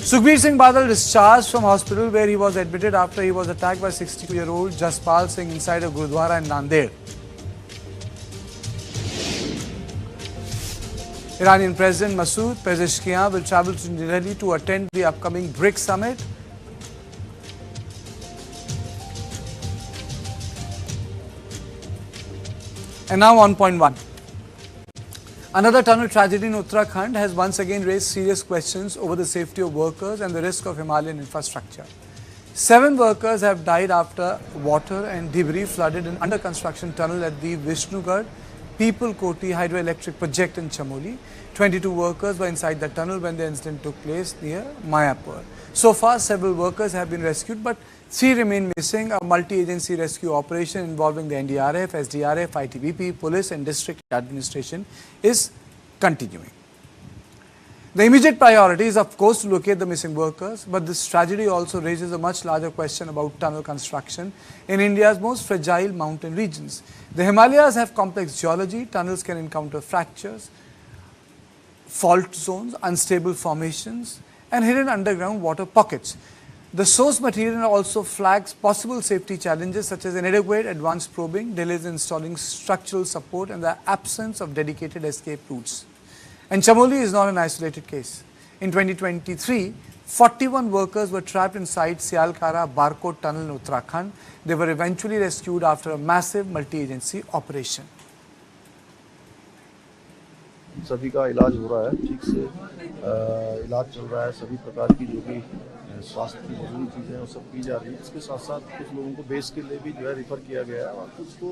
Sukhbir Singh Badal discharged from hospital where he was admitted after he was attacked by 62-year-old Jaspal Singh inside a Gurudwara in Nanded. Iranian President Masoud Pezeshkian will travel to New Delhi to attend the upcoming BRICS summit. And now on point one. Another tunnel tragedy in Uttarakhand has once again raised serious questions over the safety of workers and the risk of Himalayan infrastructure. 7 workers have died after water and debris flooded an under construction tunnel at the Vishnugad-Pipalkoti Hydroelectric project in Chamoli. 22 workers were inside the tunnel when the incident took place near Mayapur. So far, several workers have been rescued, but 3 remain missing. A multi-agency rescue operation involving the NDRF, SDRF, ITBP, police and district administration is continuing. The immediate priority is, of course, to locate the missing workers, but this tragedy also raises a much larger question about tunnel construction in India's most fragile mountain regions. The Himalayas have complex geology. Tunnels can encounter fractures, fault zones, unstable formations, and hidden underground water pockets. The source material also flags possible safety challenges such as inadequate advanced probing, delays in installing structural support, and the absence of dedicated escape routes. And Chamoli is not an isolated case. In 2023, 41 workers were trapped inside Sialkara-Barkot tunnel in Uttarakhand. They were eventually rescued after a massive multi-agency operation. सभी का इलाज हो रहा है, ठीक से इलाज चल रहा है, सभी प्रकार की जो भी स्वास्थ्य की जरूरी चीज़ें वो सब की जा रही है। इसके साथ साथ कुछ लोगों को बेस के लिए भी जो है रिफ़र किया गया है और कुछ को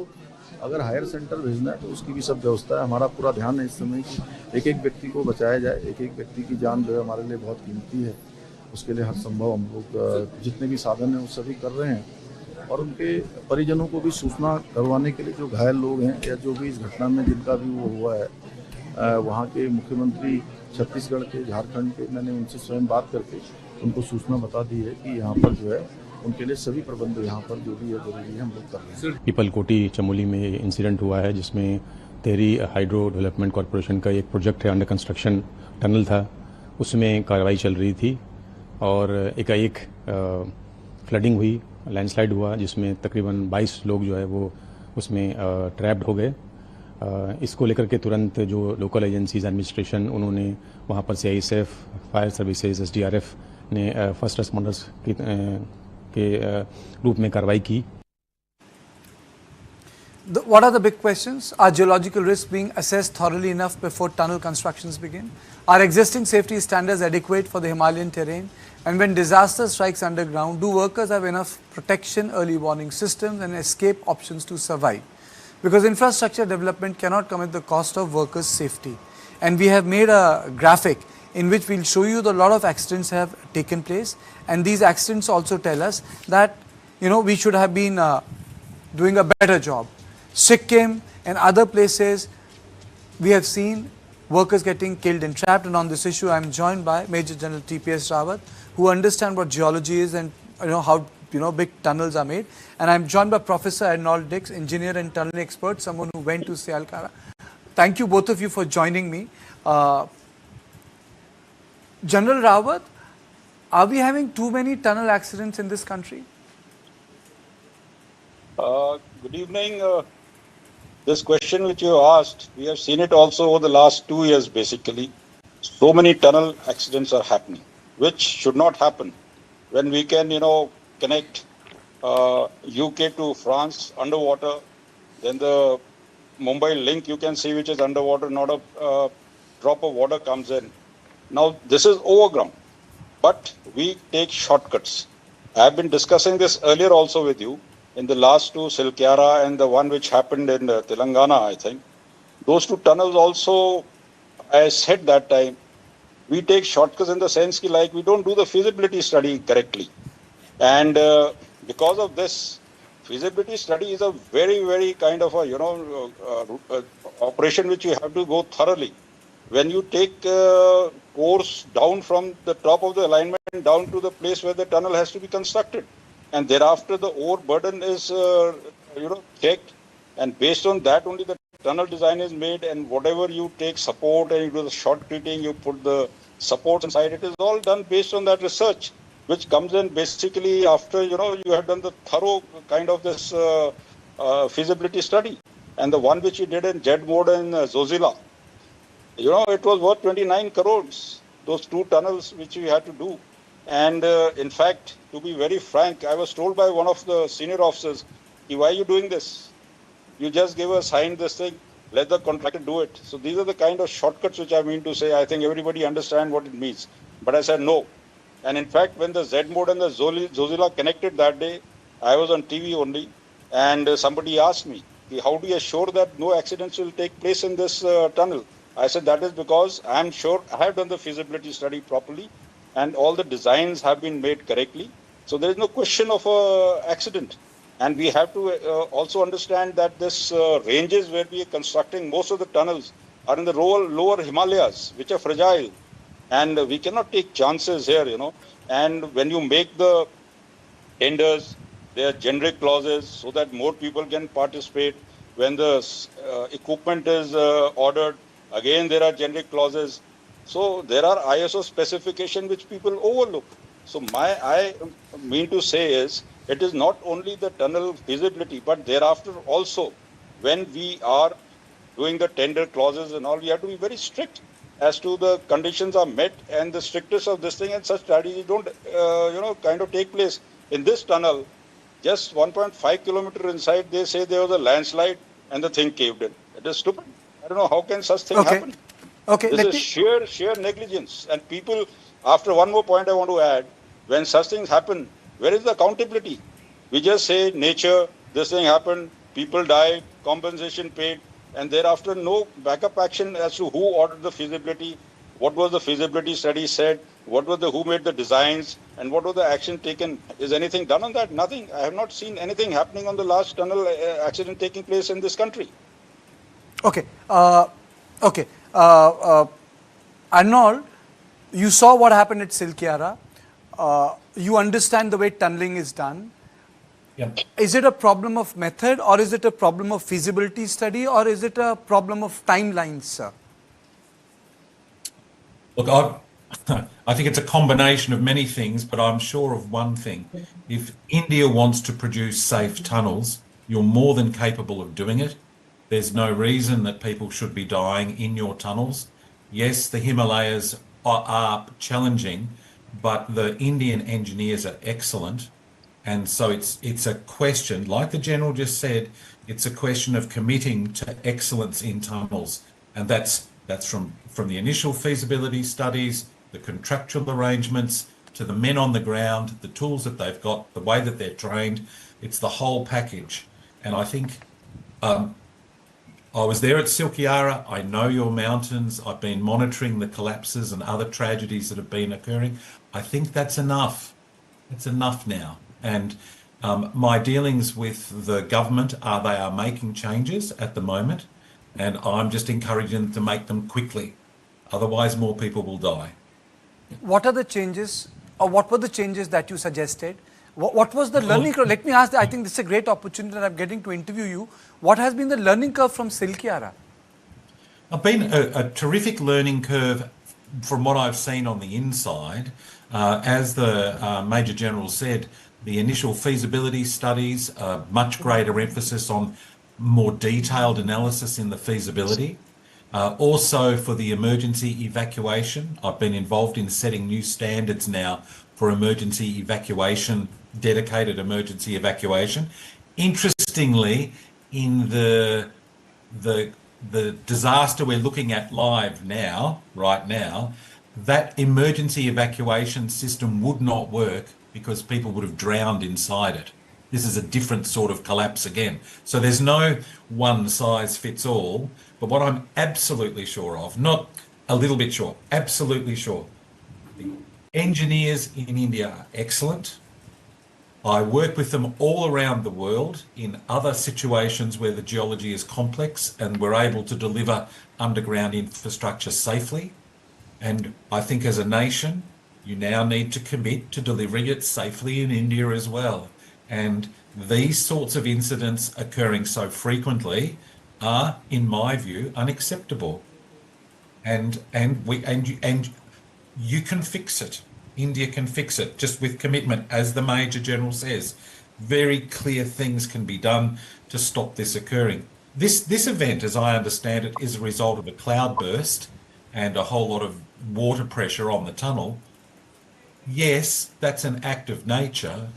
अगर हायर सेंटर भेजना है तो उसकी भी सब व्यवस्था है। हमारा पूरा ध्यान है इस समय कि एक एक व्यक्ति को बचाया जाए, एक एक व्यक्ति की जान जो है हमारे लिए बहुत कीमती है। उसके लिए हर संभव हम लोग जितने भी साधन हैं वो सभी कर रहे हैं और उनके परिजनों को भी सूचना करवाने के लिए जो घायल लोग हैं या जो भी इस घटना में जिनका भी वो हुआ है, वहाँ के मुख्यमंत्री छत्तीसगढ़ के, झारखंड के, मैंने उनसे स्वयं बात करके उनको सूचना बता दी है कि यहाँ पर जो है उनके लिए सभी प्रबंध यहाँ पर जो भी है जरूरी है हम लोग कर रहे हैं। पिपलकोटी चमोली में इंसिडेंट हुआ है जिसमें तेरी हाइड्रो डेवलपमेंट कॉरपोरेशन का एक प्रोजेक्ट है, अंडर कंस्ट्रक्शन टनल था, उसमें कार्रवाई चल रही थी और एकाएक फ्लडिंग हुई, लैंडस्लाइड हुआ जिसमें तकरीबन 22 लोग जो है वो उसमें ट्रैप्ड हो गए। इसको लेकर के तुरंत जो लोकल एजेंसीज एडमिनिस्ट्रेशन उन्होंने वहाँ पर CISF, फायर सर्विसेज, SDRF ने फर्स्ट रेस्पॉन्डर्स के रूप में कार्रवाई की। What are the big questions? Are geological risks being assessed thoroughly enough before tunnel constructions begin? Are existing safety standards adequate for the Himalayan terrain? And when disaster strikes underground, do workers have enough protection, early warning systems and escape options to survive? Because infrastructure development cannot come at the cost of workers' safety. And we have made a graphic in which we'll show you that a lot of accidents have taken place. And these accidents also tell us that, we should have been doing a better job. Sikkim and other places, we have seen workers getting killed and trapped. And on this issue, I am joined by Major General TPS Rawat, who understand what geology is and how big tunnels are made. And I'm joined by Professor Arnold Dix, engineer and tunnel expert, someone who went to Sialkara. Thank you both of you for joining me. General Rawat, are we having too many tunnel accidents in this country? Good evening. This question which you asked, we have seen it also over the last 2 years basically. So many tunnel accidents are happening, which should not happen. When we can, connect UK to France underwater, then the Mumbai link you can see which is underwater, not a drop of water comes in. Now this is overground, but we take shortcuts. I have been discussing this earlier also with you in the last 2, Silkyara and the one which happened in Telangana, I think. Those 2 tunnels also, I said that time, we take shortcuts in the sense like we don't do the feasibility study correctly. And because of this, feasibility study is a very, very kind of a, operation which you have to go thoroughly. When you take course down from the top of the alignment down to the place where the tunnel has to be constructed. And thereafter the ore burden is, checked. And based on that only the tunnel design is made, and whatever you take support and you do the shotcreting, you put the supports inside. It is all done based on that research, which comes in basically after, you have done the thorough kind of this feasibility study. And the one which you did in Jed mode in Zozila, it was worth 29 crores, those 2 tunnels which we had to do. And in fact, to be very frank, I was told by one of the senior officers, why are you doing this? You just give us sign this thing, let the contractor do it. So these are the kind of shortcuts which I mean to say. I think everybody understands what it means. But I said no. And in fact, when the Z mode and the Zozila connected that day, I was on TV only. And somebody asked me, how do you assure that no accidents will take place in this tunnel? I said, that is because I am sure I have done the feasibility study properly and all the designs have been made correctly. So there is no question of accident. And we have to also understand that this ranges where we are constructing most of the tunnels are in the lower Himalayas, which are fragile. And we cannot take chances here, And when you make the tenders, there are generic clauses so that more people can participate. When the equipment is ordered, again, there are generic clauses. So there are ISO specifications which people overlook. So I mean to say is, it is not only the tunnel feasibility, but thereafter also, when we are doing the tender clauses and all, we have to be very strict as to the conditions are met and the strictness of this thing, and such strategies don't, kind of take place. In this tunnel, just 1.5 kilometer inside, they say there was a landslide and the thing caved in. It is stupid. I don't know how can such thing happen. Okay. This is sheer negligence. And people, after one more point I want to add, when such things happen, where is the accountability? We just say nature, this thing happened, people died, compensation paid, and thereafter no backup action as to who ordered the feasibility, what was the feasibility study said, who made the designs, and what was the action taken. Is anything done on that? Nothing. I have not seen anything happening on the last tunnel accident taking place in this country. Okay. Arnold, you saw what happened at Silkyara. You understand the way tunneling is done. Yeah. Is it a problem of method, or is it a problem of feasibility study, or is it a problem of timelines, sir? Look, I think it's a combination of many things, but I'm sure of one thing. If India wants to produce safe tunnels, you're more than capable of doing it. There's no reason that people should be dying in your tunnels. Yes, the Himalayas are challenging, but the Indian engineers are excellent. And so it's a question, like the General just said, it's a question of committing to excellence in tunnels. And that's from the initial feasibility studies, the contractual arrangements, to the men on the ground, the tools that they've got, the way that they're trained. It's the whole package. And I think I was there at Silkyara. I know your mountains. I've been monitoring the collapses and other tragedies that have been occurring. I think that's enough. It's enough now. And my dealings with the government are they are making changes at the moment, and I'm just encouraging them to make them quickly. Otherwise, more people will die. What are the changes, or what were the changes that you suggested? What was the learning curve? Let me ask, I think this is a great opportunity that I'm getting to interview you. What has been the learning curve from Silkyara? I've been a terrific learning curve from what I've seen on the inside. As the Major General said, the initial feasibility studies, much greater emphasis on more detailed analysis in the feasibility. Also for the emergency evacuation, I've been involved in setting new standards now for emergency evacuation, dedicated emergency evacuation. Interestingly, in the disaster we're looking at live now, right now, that emergency evacuation system would not work because people would have drowned inside it. This is a different sort of collapse again. So there's no one size fits all, but what I'm absolutely sure of, not a little bit sure, absolutely sure, the engineers in India are excellent. I work with them all around the world in other situations where the geology is complex and we're able to deliver underground infrastructure safely. And I think as a nation, you now need to commit to delivering it safely in India as well. And these sorts of incidents occurring so frequently are, in my view, unacceptable. And You can fix it. India can fix it just with commitment, as the Major General says. Very clear things can be done to stop this occurring. This event, as I understand it, is a result of a cloudburst and a whole lot of water pressure on the tunnel. Yes, that's an act of nature,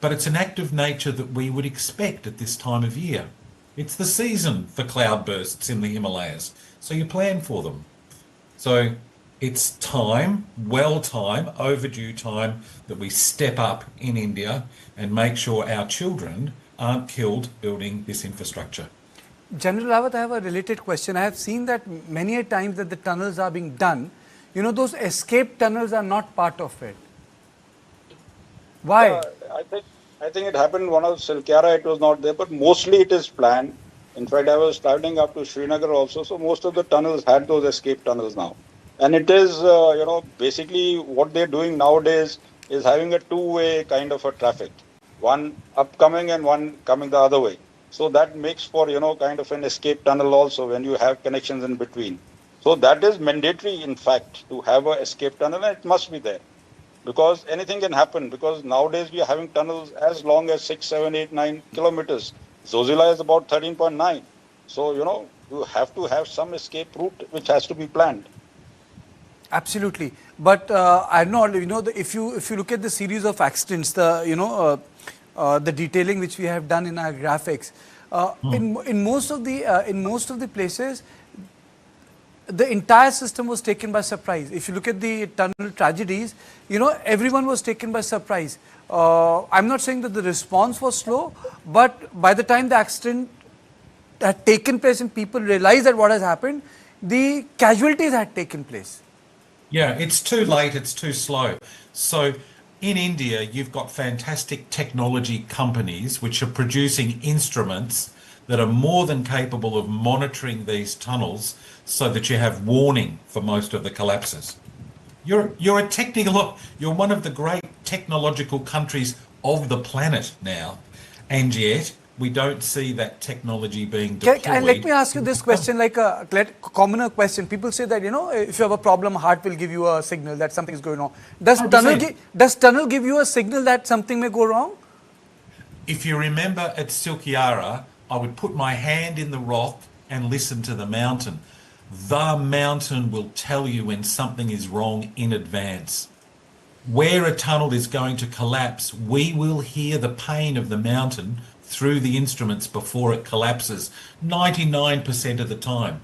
but it's an act of nature that we would expect at this time of year. It's the season for cloudbursts in the Himalayas, so you plan for them. So it's time, overdue time, that we step up in India and make sure our children aren't killed building this infrastructure. General Rawat, I have a related question. I have seen that many a times that the tunnels are being done, you know, those escape tunnels are not part of it. Why? I think it happened one of Silkyara, it was not there, but mostly it is planned. In fact, I was traveling up to Srinagar also, so most of the tunnels had those escape tunnels now. And it is, basically what they're doing nowadays is having a two-way kind of a traffic. One upcoming and one coming the other way. So that makes for, kind of an escape tunnel also when you have connections in between. So that is mandatory, in fact, to have an escape tunnel, and it must be there. Because anything can happen, because nowadays we are having tunnels as long as 6, 7, 8, 9 kilometers. Zojila is about 13.9. So, you have to have some escape route which has to be planned. Absolutely, but I know, if you look at the series of accidents, the detailing which we have done in our graphics, in most of the places, the entire system was taken by surprise. If you look at the tunnel tragedies, everyone was taken by surprise. I'm not saying that the response was slow, but by the time the accident had taken place and people realized that what has happened, the casualties had taken place. Yeah, it's too late, it's too slow. So in India, you've got fantastic technology companies which are producing instruments that are more than capable of monitoring these tunnels so that you have warning for most of the collapses. You're one of the great technological countries of the planet now, and yet we don't see that technology being deployed. And let me ask you this question, like a commoner question. People say that, if you have a problem, heart will give you a signal that something is going on. Does tunnel give you a signal that something may go wrong? If you remember at Silkyara, I would put my hand in the rock and listen to the mountain. The mountain will tell you when something is wrong in advance. Where a tunnel is going to collapse, we will hear the pain of the mountain through the instruments before it collapses, 99% of the time.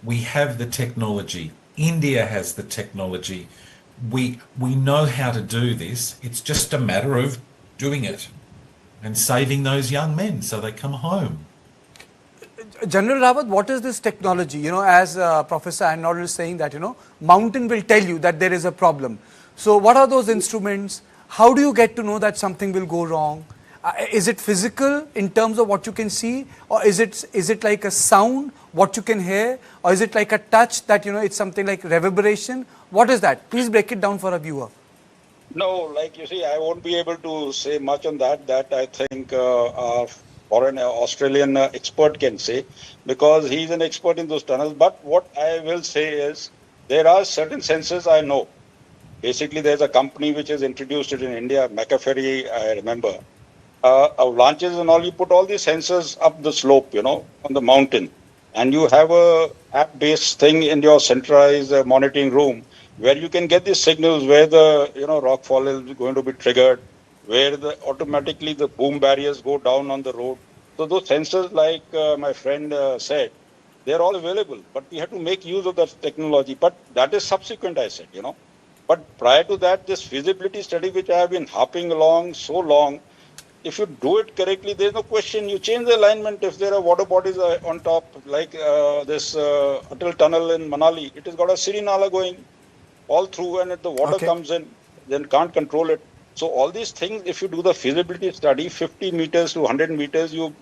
We have the technology. India has the technology. We know how to do this. It's just a matter of doing it and saving those young men so they come home. General Rawat, what is this technology? As Professor Arnold is saying that, mountain will tell you that there is a problem. So what are those instruments? How do you get to know that something will go wrong? Is it physical in terms of what you can see, or is it like a sound, what you can hear, or is it like a touch that, it's something like reverberation? What is that? Please break it down for a viewer. No, like you see, I won't be able to say much on that. That I think our foreign Australian expert can say, because he's an expert in those tunnels. But what I will say is, there are certain sensors I know. Basically, there's a company which has introduced it in India, McAfee, I remember. Launches and all, you put all these sensors up the slope, on the mountain. And you have a app-based thing in your centralized monitoring room where you can get these signals where the, rockfall is going to be triggered, where automatically the boom barriers go down on the road. So those sensors, like my friend said, they're all available. But we have to make use of that technology. But that is subsequent, I said, But prior to that, this feasibility study, which I have been hopping along so long, if you do it correctly, there's no question. You change the alignment. If there are water bodies on top, like this Atal tunnel in Manali, it has got a Sirinala going all through, and if the water comes in, then can't control it. So all these things, if you do the feasibility study, 50 meters to 100 meters, you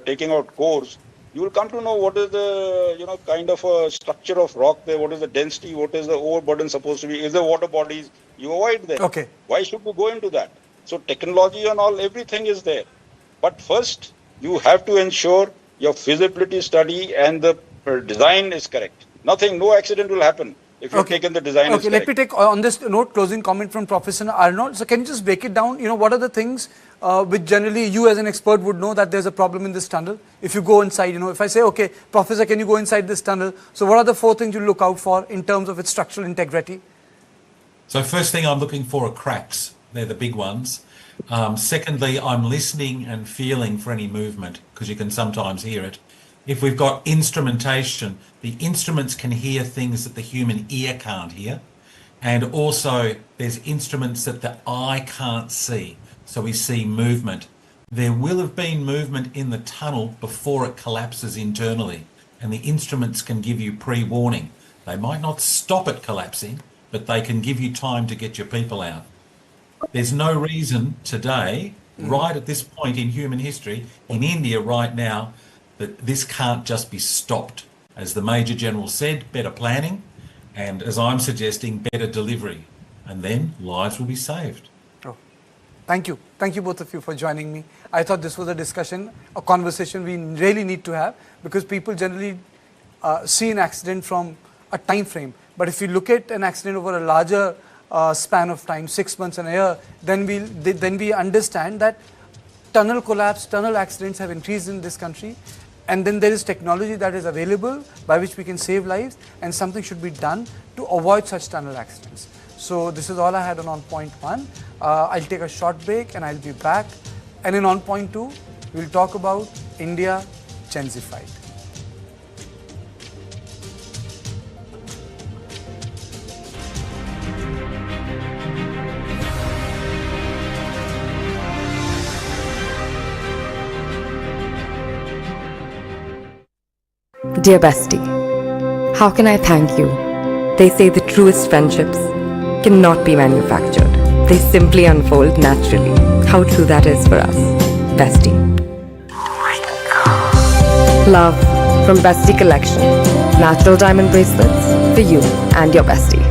taking out cores, you will come to know what is the, kind of a structure of rock there, what is the density, what is the overburden supposed to be, is there water bodies, you avoid them. Okay. Why should we go into that? So technology and all, everything is there. But first, you have to ensure your feasibility study and the design is correct. No accident will happen. if you've taken the design as Okay, let correct. me take on this note closing comment from Professor Arnold. So can you just break it down? You know, what are the things which generally you as an expert would know that there's a problem in this tunnel? If you go inside, you know, if I say, okay, Professor, can you go inside this tunnel? So what are the 4 things you look out for in terms of its structural integrity? So first thing I'm looking for are cracks. They're the big ones. Secondly, I'm listening and feeling for any movement because you can sometimes hear it. If we've got instrumentation, the instruments can hear things that the human ear can't hear. And also there's instruments that the eye can't see. So we see movement. There will have been movement in the tunnel before it collapses internally. And the instruments can give you pre-warning. They might not stop it collapsing, but they can give you time to get your people out. There's no reason today, right at this point in human history, in India right now, that this can't just be stopped. As the Major General said, better planning, and as I'm suggesting, better delivery, and then lives will be saved. Oh, thank you. Thank you both of you for joining me. I thought this was a discussion, a conversation we really need to have, because people generally see an accident from a time frame. But if you look at an accident over a larger span of time, 6 months and a year, then we understand that tunnel collapse, tunnel accidents have increased in this country. And then there is technology that is available by which we can save lives, and something should be done to avoid such tunnel accidents. So this is all I had on point 1. I'll take a short break and I'll be back. And in on point 2, we'll talk about India Genzified. Dear bestie, how can I thank you? They say the truest friendships cannot be manufactured. They simply unfold naturally. How true that is for us, bestie. Love from Bestie Collection. Natural diamond bracelets for you and your bestie.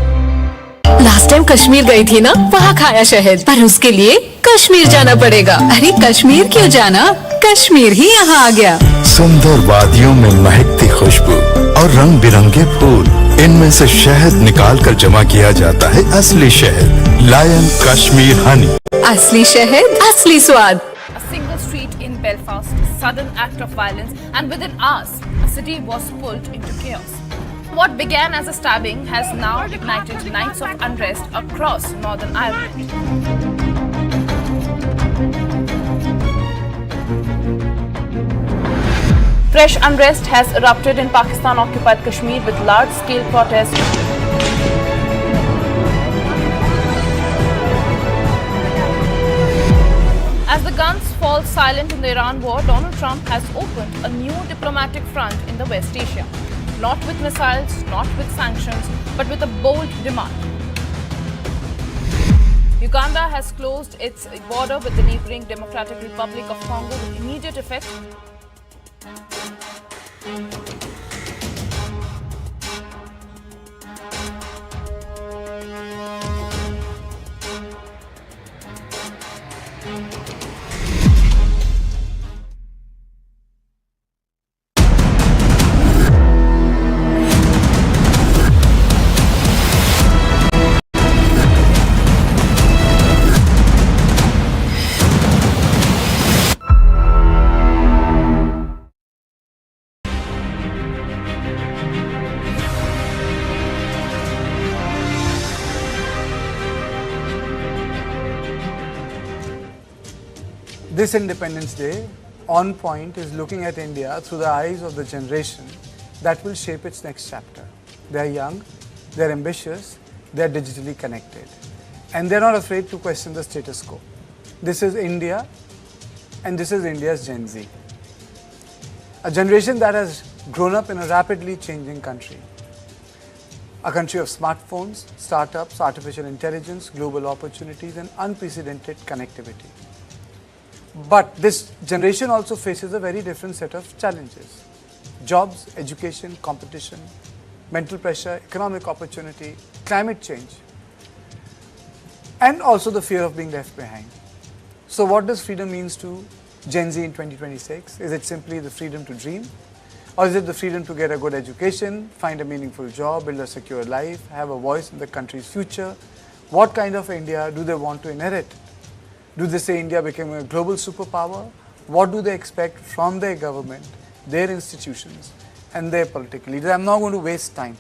Last time Kashmir गई थी ना, वहाँ खाया शहद, पर उसके लिए कश्मीर जाना पड़ेगा। अरे कश्मीर क्यों जाना, कश्मीर ही यहाँ आ गया। सुंदर वादियों में महकती खुशबू और रंग बिरंगे फूल, इनमें से शहद निकालकर जमा किया जाता है असली शहद, लायन कश्मीर हनी। असली शहद, असली स्वाद। A single street in Belfast, sudden act of violence, and within hours, a city was pulled into chaos. What began as a stabbing has now ignited nights of unrest across Northern Ireland. Fresh unrest has erupted in Pakistan-occupied Kashmir with large-scale protests. As the guns fall silent in the Iran war, Donald Trump has opened a new diplomatic front in the West Asia. Not with missiles, not with sanctions, but with a bold demand. Uganda has closed its border with the neighboring Democratic Republic of Congo with immediate effect. This Independence Day, On Point is looking at India through the eyes of the generation that will shape its next chapter. They are young, they are ambitious, they are digitally connected, and they are not afraid to question the status quo. This is India, and this is India's Gen Z. A generation that has grown up in a rapidly changing country. A country of smartphones, startups, artificial intelligence, global opportunities, and unprecedented connectivity. But this generation also faces a very different set of challenges. Jobs, education, competition, mental pressure, economic opportunity, climate change, and also the fear of being left behind. So what does freedom mean to Gen Z in 2026? Is it simply the freedom to dream? Or is it the freedom to get a good education, find a meaningful job, build a secure life, have a voice in the country's future? What kind of India do they want to inherit? Do they say India became a global superpower? What do they expect from their government, their institutions, and their political leaders? I'm not going to waste time.